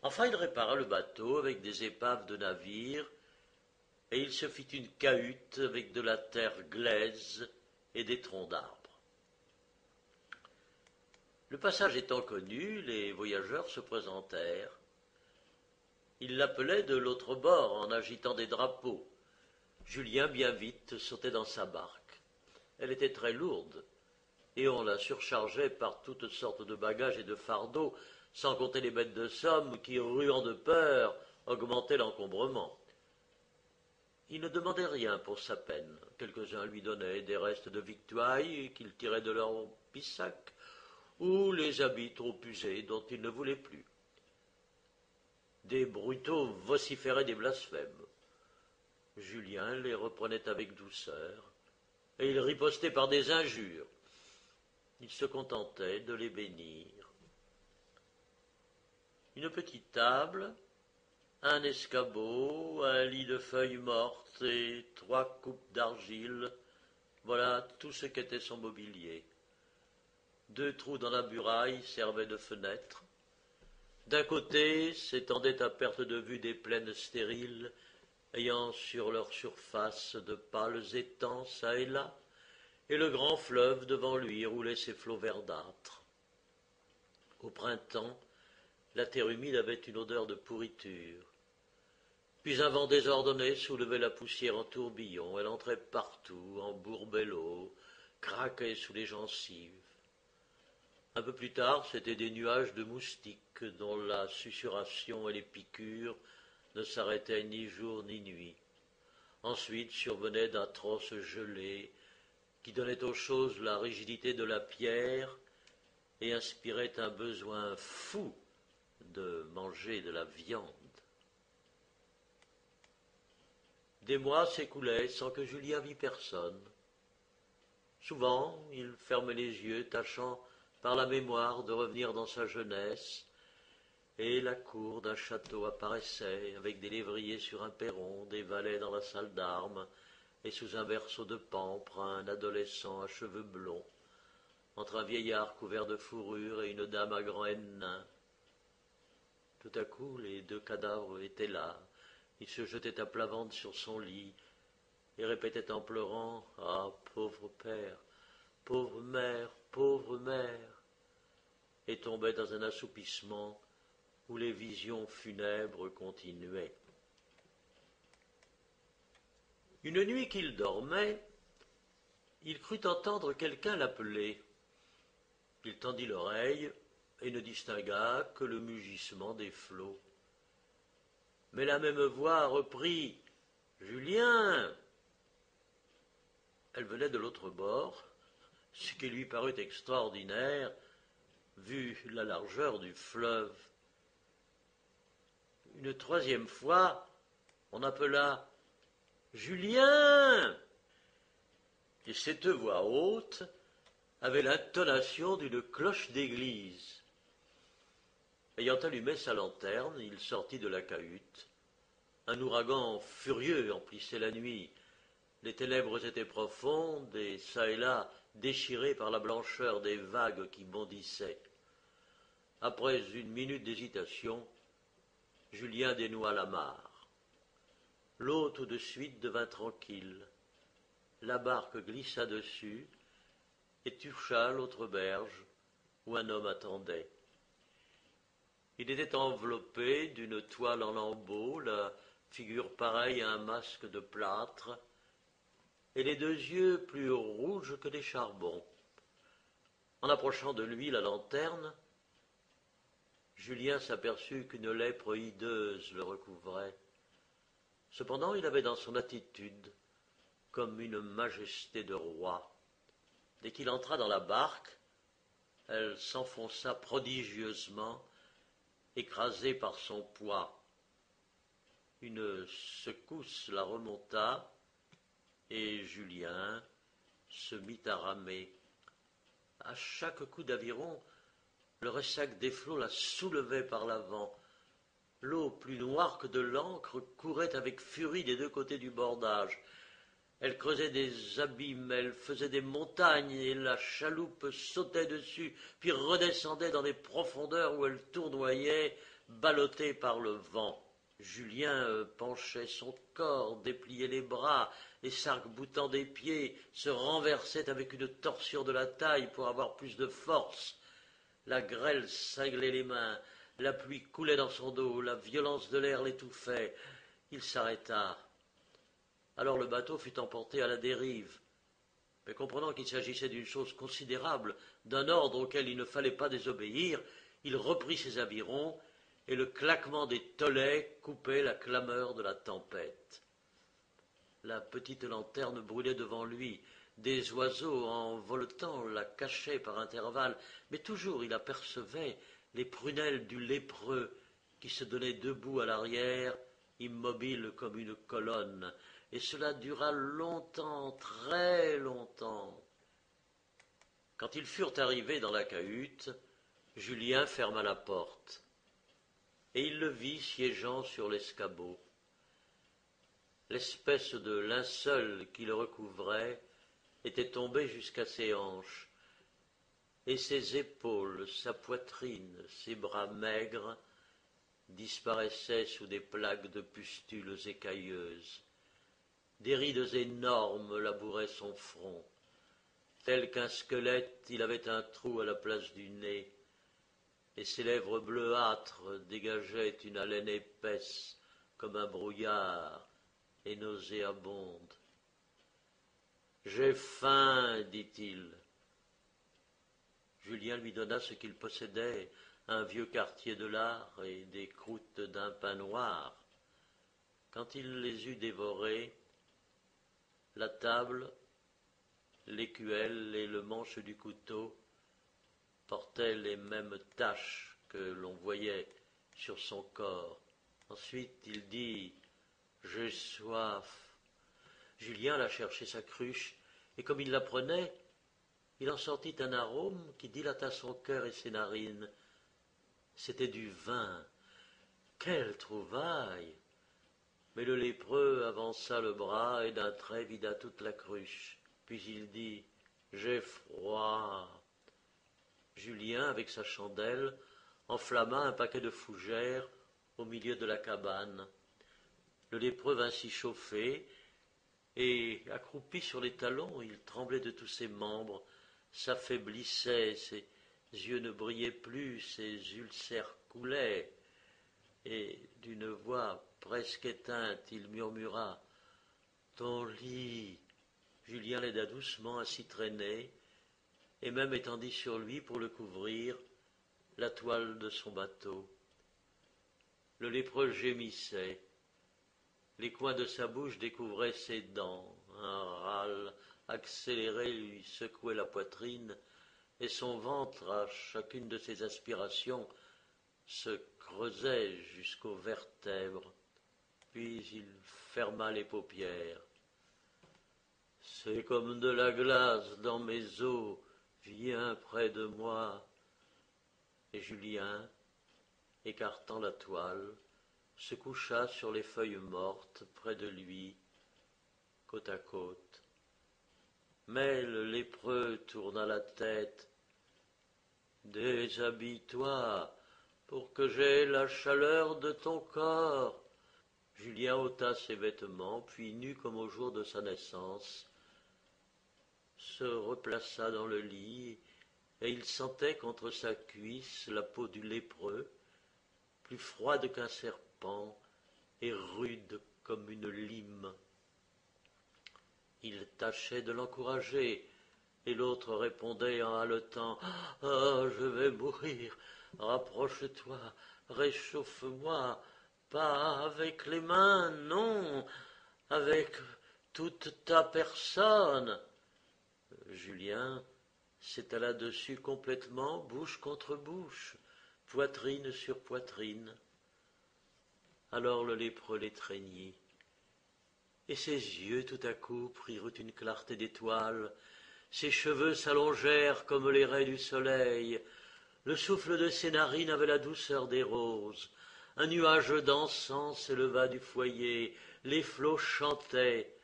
Enfin, il répara le bateau avec des épaves de navires, et il se fit une cahute avec de la terre glaise et des troncs d'arbres. Le passage étant connu, les voyageurs se présentèrent. Ils l'appelaient de l'autre bord en agitant des drapeaux. Julien, bien vite, sautait dans sa barque. Elle était très lourde, et on la surchargeait par toutes sortes de bagages et de fardeaux, sans compter les bêtes de somme qui, ruant de peur, augmentaient l'encombrement. Il ne demandait rien pour sa peine. Quelques-uns lui donnaient des restes de victuailles qu'ils tiraient de leur pissac, ou les habits trop usés dont il ne voulait plus. Des brutaux vociféraient des blasphèmes. Julien les reprenait avec douceur, et il ripostait par des injures. Il se contentait de les bénir. Une petite table, un escabeau, un lit de feuilles mortes et 3 coupes d'argile, voilà tout ce qu'était son mobilier. 2 trous dans la muraille servaient de fenêtres. D'un côté s'étendaient à perte de vue des plaines stériles, ayant sur leur surface de pâles étangs çà et là, et le grand fleuve devant lui roulait ses flots verdâtres. Au printemps, la terre humide avait une odeur de pourriture. Puis un vent désordonné soulevait la poussière en tourbillon, elle entrait partout, embourbait l'eau, craquait sous les gencives. Un peu plus tard, c'étaient des nuages de moustiques dont la susurration et les piqûres ne s'arrêtaient ni jour ni nuit. Ensuite survenaient d'atroces gelées qui donnaient aux choses la rigidité de la pierre et inspiraient un besoin fou de manger de la viande. Des mois s'écoulaient sans que Julien vît personne. Souvent, il fermait les yeux, tâchant par la mémoire de revenir dans sa jeunesse, et la cour d'un château apparaissait, avec des lévriers sur un perron, des valets dans la salle d'armes, et sous un berceau de pampres, un adolescent à cheveux blonds, entre un vieillard couvert de fourrure et une dame à grand N nain. Tout à coup, les 2 cadavres étaient là. Il se jetait à plat ventre sur son lit et répétait en pleurant « Ah, pauvre père, pauvre mère, pauvre mère !» et tombait dans un assoupissement où les visions funèbres continuaient. Une nuit qu'il dormait, il crut entendre quelqu'un l'appeler. Il tendit l'oreille et ne distingua que le mugissement des flots. Mais la même voix reprit « Julien !» Elle venait de l'autre bord, ce qui lui parut extraordinaire, vu la largeur du fleuve. Une 3e fois, on appela « Julien !» Et cette voix haute avait l'intonation d'une cloche d'église. Ayant allumé sa lanterne, il sortit de la cahute. Un ouragan furieux emplissait la nuit. Les ténèbres étaient profondes et çà et là déchirées par la blancheur des vagues qui bondissaient. Après une minute d'hésitation, Julien dénoua l'amarre. L'eau tout de suite devint tranquille. La barque glissa dessus et toucha l'autre berge où un homme attendait. Il était enveloppé d'une toile en lambeaux, la figure pareille à un masque de plâtre, et les 2 yeux plus rouges que des charbons. En approchant de lui la lanterne, Julien s'aperçut qu'une lèpre hideuse le recouvrait. Cependant, il avait dans son attitude comme une majesté de roi. Dès qu'il entra dans la barque, elle s'enfonça prodigieusement, écrasée par son poids. Une secousse la remonta, et Julien se mit à ramer. À chaque coup d'aviron, le ressac des flots la soulevait par l'avant. L'eau, plus noire que de l'encre, courait avec furie des 2 côtés du bordage. Elle creusait des abîmes, elle faisait des montagnes, et la chaloupe sautait dessus, puis redescendait dans des profondeurs où elle tournoyait, ballotté par le vent. Julien penchait son corps, dépliait les bras, et s'arc-boutant des pieds, se renversait avec une torsion de la taille pour avoir plus de force. La grêle cinglait les mains, la pluie coulait dans son dos, la violence de l'air l'étouffait. Il s'arrêta. Alors le bateau fut emporté à la dérive. Mais comprenant qu'il s'agissait d'une chose considérable, d'un ordre auquel il ne fallait pas désobéir, il reprit ses avirons, et le claquement des tolets coupait la clameur de la tempête. La petite lanterne brûlait devant lui, des oiseaux en voletant la cachaient par intervalles, mais toujours il apercevait les prunelles du lépreux qui se donnait debout à l'arrière, immobile comme une colonne, et cela dura longtemps, très longtemps. Quand ils furent arrivés dans la cahute, Julien ferma la porte, et il le vit siégeant sur l'escabeau. L'espèce de linceul qui le recouvrait était tombé jusqu'à ses hanches, et ses épaules, sa poitrine, ses bras maigres disparaissaient sous des plaques de pustules écailleuses. Des rides énormes labouraient son front. Tel qu'un squelette, il avait un trou à la place du nez, et ses lèvres bleuâtres dégageaient une haleine épaisse comme un brouillard et nauséabonde. « J'ai faim, dit-il. » Julien lui donna ce qu'il possédait, un vieux quartier de lard et des croûtes d'un pain noir. Quand il les eut dévorées, la table, l'écuelle et le manche du couteau portaient les mêmes taches que l'on voyait sur son corps. Ensuite il dit « J'ai soif ». Julien alla chercher sa cruche, et comme il la prenait, il en sortit un arôme qui dilata son cœur et ses narines. C'était du vin. Quelle trouvaille! Mais le lépreux avança le bras et d'un trait vida toute la cruche. Puis il dit « J'ai froid ». Julien, avec sa chandelle, enflamma un paquet de fougères au milieu de la cabane. Le lépreux vint s'y chauffer, et, accroupi sur les talons, il tremblait de tous ses membres, s'affaiblissait, ses yeux ne brillaient plus, ses ulcères coulaient, et d'une voix presque éteinte, il murmura « Ton lit !» Julien l'aida doucement à s'y traîner, et même étendit sur lui, pour le couvrir, la toile de son bateau. Le lépreux gémissait. Les coins de sa bouche découvraient ses dents. Un râle accéléré lui secouait la poitrine, et son ventre, à chacune de ses aspirations, se creusait jusqu'aux vertèbres. Puis il ferma les paupières. « C'est comme de la glace dans mes os, viens près de moi. » Et Julien, écartant la toile, se coucha sur les feuilles mortes près de lui, côte à côte. Mais le lépreux tourna la tête. « Déshabille-toi, pour que j'aie la chaleur de ton corps. » Julien ôta ses vêtements, puis, nu comme au jour de sa naissance, se replaça dans le lit, et il sentait contre sa cuisse la peau du lépreux, plus froide qu'un serpent et rude comme une lime. Il tâchait de l'encourager, et l'autre répondait en haletant « Ah, je vais mourir, rapproche-toi, réchauffe-moi, pas avec les mains, non, avec toute ta personne. » Julien s'étala dessus complètement, bouche contre bouche, poitrine sur poitrine. Alors le lépreux l'étreignit, et ses yeux tout à coup prirent une clarté d'étoile, ses cheveux s'allongèrent comme les raies du soleil, le souffle de ses narines avait la douceur des roses, un nuage d'encens s'éleva du foyer, les flots chantaient.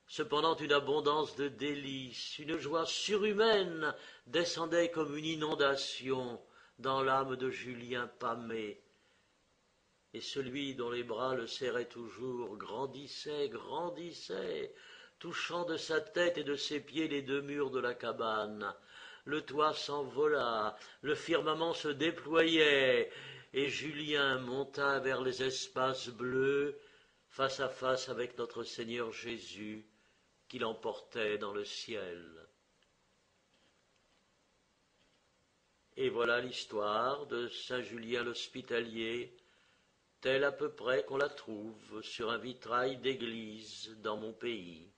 Cependant une abondance de délices, une joie surhumaine descendait comme une inondation dans l'âme de Julien pâmé. et celui dont les bras le serraient toujours grandissait, grandissait, touchant de sa tête et de ses pieds les deux murs de la cabane. Le toit s'envola, le firmament se déployait, et Julien monta vers les espaces bleus, face à face avec notre Seigneur Jésus, qui l'emportait dans le ciel. Et voilà l'histoire de Saint Julien l'Hospitalier, telle à peu près qu'on la trouve sur un vitrail d'église dans mon pays.